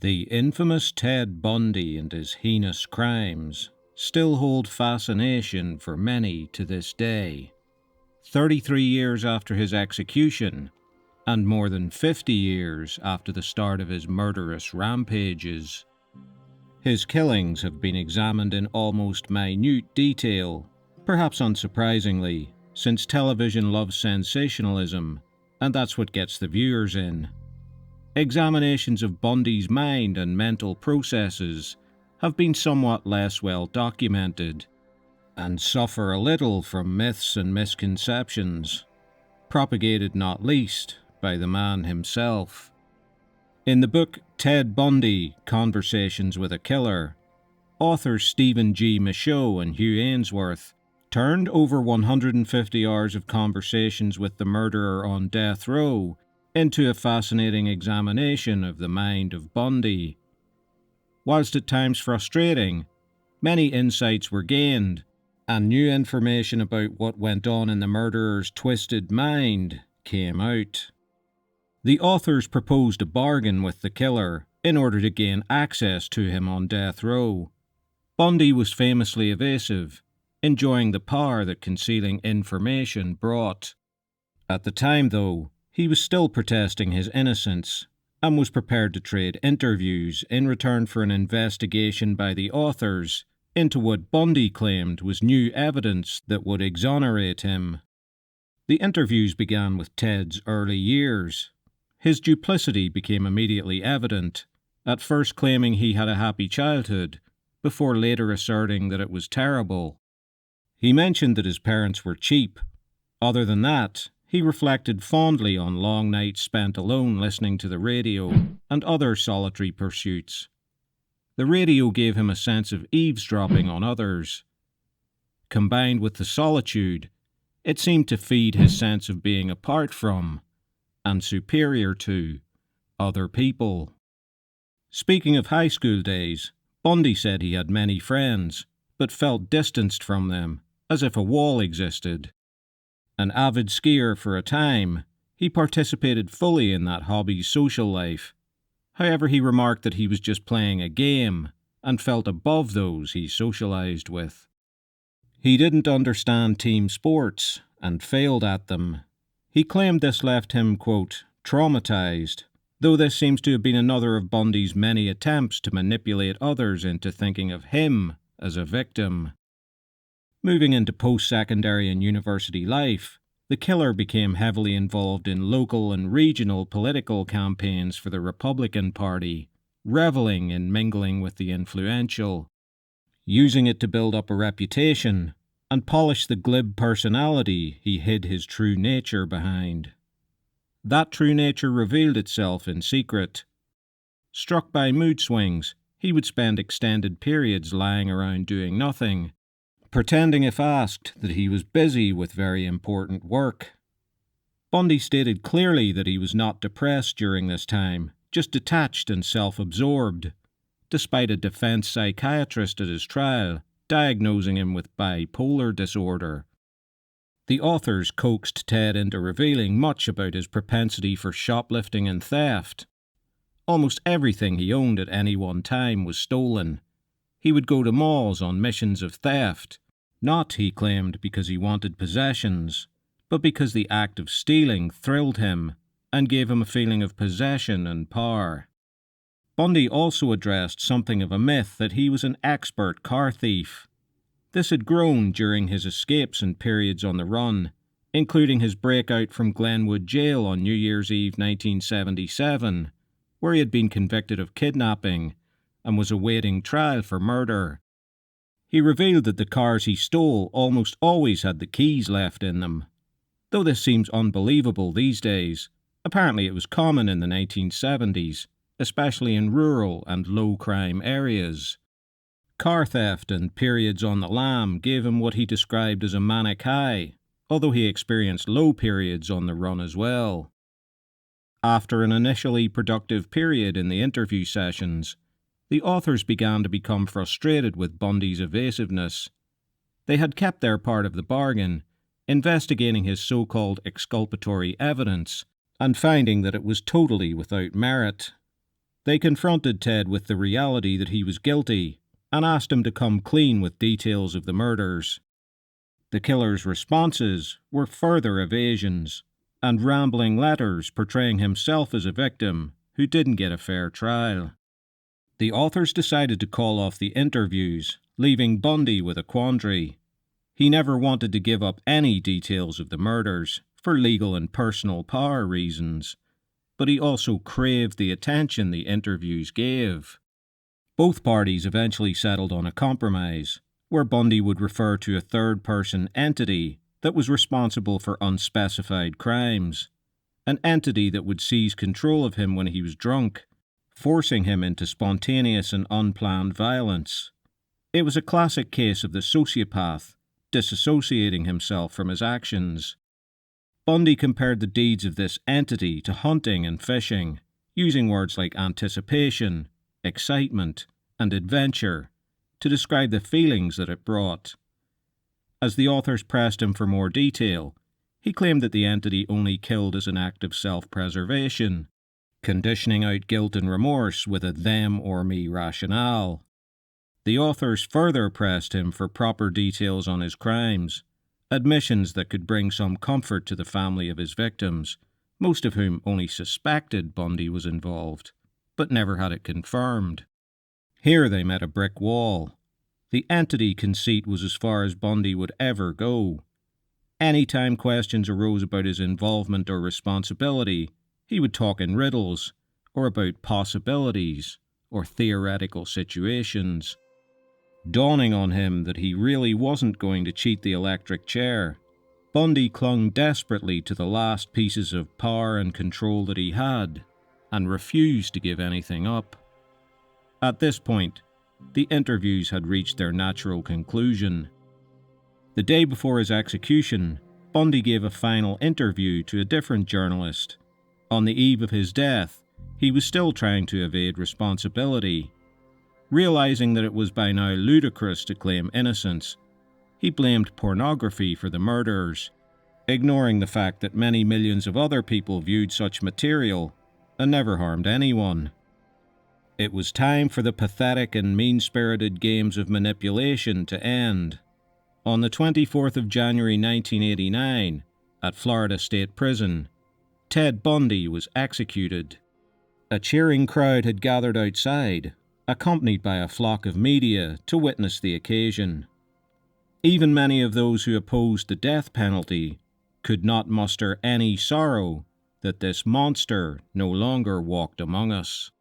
The infamous Ted Bundy and his heinous crimes still hold fascination for many to this day. 33 years after his execution, and more than 50 years after the start of his murderous rampages, his killings have been examined in almost minute detail, perhaps unsurprisingly, since television loves sensationalism, and that's what gets the viewers in. Examinations of Bundy's mind and mental processes have been somewhat less well documented, and suffer a little from myths and misconceptions, propagated not least by the man himself. In the book Ted Bundy, Conversations with a Killer, authors Stephen G. Michaud and Hugh Ainsworth turned over 150 hours of conversations with the murderer on death row into a fascinating examination of the mind of Bundy. Whilst at times frustrating, many insights were gained, and new information about what went on in the murderer's twisted mind came out. The authors proposed a bargain with the killer in order to gain access to him on death row. Bundy was famously evasive, enjoying the power that concealing information brought. At the time, though, he was still protesting his innocence and was prepared to trade interviews in return for an investigation by the authors into what Bundy claimed was new evidence that would exonerate him. The interviews began with Ted's early years. His duplicity became immediately evident, at first claiming he had a happy childhood, before later asserting that it was terrible. He mentioned that his parents were cheap. Other than that, he reflected fondly on long nights spent alone listening to the radio and other solitary pursuits. The radio gave him a sense of eavesdropping on others. Combined with the solitude, it seemed to feed his sense of being apart from, and superior to, other people. Speaking of high school days, Bundy said he had many friends, but felt distanced from them, as if a wall existed. An avid skier for a time, he participated fully in that hobby's social life. However, he remarked that he was just playing a game and felt above those he socialized with. He didn't understand team sports and failed at them. He claimed this left him, quote, traumatized, though this seems to have been another of Bundy's many attempts to manipulate others into thinking of him as a victim. Moving into post-secondary and university life, the killer became heavily involved in local and regional political campaigns for the Republican Party, reveling in mingling with the influential, using it to build up a reputation and polish the glib personality he hid his true nature behind. That true nature revealed itself in secret. Struck by mood swings, he would spend extended periods lying around doing nothing, pretending if asked that he was busy with very important work. Bundy stated clearly that he was not depressed during this time, just detached and self-absorbed, despite a defense psychiatrist at his trial diagnosing him with bipolar disorder. The authors coaxed Ted into revealing much about his propensity for shoplifting and theft. Almost everything he owned at any one time was stolen. He would go to malls on missions of theft, not, he claimed, because he wanted possessions, but because the act of stealing thrilled him and gave him a feeling of possession and power. Bundy also addressed something of a myth that he was an expert car thief. This had grown during his escapes and periods on the run, including his breakout from Glenwood Jail on New Year's Eve 1977, where he had been convicted of kidnapping and was awaiting trial for murder. He revealed that the cars he stole almost always had the keys left in them. Though this seems unbelievable these days, apparently it was common in the 1970s, especially in rural and low-crime areas. Car theft and periods on the lam gave him what he described as a manic high, although he experienced low periods on the run as well. After an initially productive period in the interview sessions, the authors began to become frustrated with Bundy's evasiveness. They had kept their part of the bargain, investigating his so-called exculpatory evidence and finding that it was totally without merit. They confronted Ted with the reality that he was guilty and asked him to come clean with details of the murders. The killer's responses were further evasions and rambling letters portraying himself as a victim who didn't get a fair trial. The authors decided to call off the interviews, leaving Bundy with a quandary. He never wanted to give up any details of the murders for legal and personal power reasons, but he also craved the attention the interviews gave. Both parties eventually settled on a compromise, where Bundy would refer to a third-person entity that was responsible for unspecified crimes, an entity that would seize control of him when he was drunk, forcing him into spontaneous and unplanned violence. It was a classic case of the sociopath disassociating himself from his actions. Bundy compared the deeds of this entity to hunting and fishing, using words like anticipation, excitement, and adventure to describe the feelings that it brought. As the authors pressed him for more detail, he claimed that the entity only killed as an act of self-preservation, conditioning out guilt and remorse with a them or me rationale. The authors further pressed him for proper details on his crimes, admissions that could bring some comfort to the family of his victims, most of whom only suspected Bundy was involved, but never had it confirmed. Here they met a brick wall. The entity conceit was as far as Bundy would ever go. Anytime questions arose about his involvement or responsibility, he would talk in riddles, or about possibilities, or theoretical situations. Dawning on him that he really wasn't going to cheat the electric chair, Bundy clung desperately to the last pieces of power and control that he had, and refused to give anything up. At this point, the interviews had reached their natural conclusion. The day before his execution, Bundy gave a final interview to a different journalist. On the eve of his death, he was still trying to evade responsibility. Realizing that it was by now ludicrous to claim innocence, he blamed pornography for the murders, ignoring the fact that many millions of other people viewed such material and never harmed anyone. It was time for the pathetic and mean-spirited games of manipulation to end. On the 24th of January 1989, at Florida State Prison, Ted Bundy was executed. A cheering crowd had gathered outside, accompanied by a flock of media to witness the occasion. Even many of those who opposed the death penalty could not muster any sorrow that this monster no longer walked among us.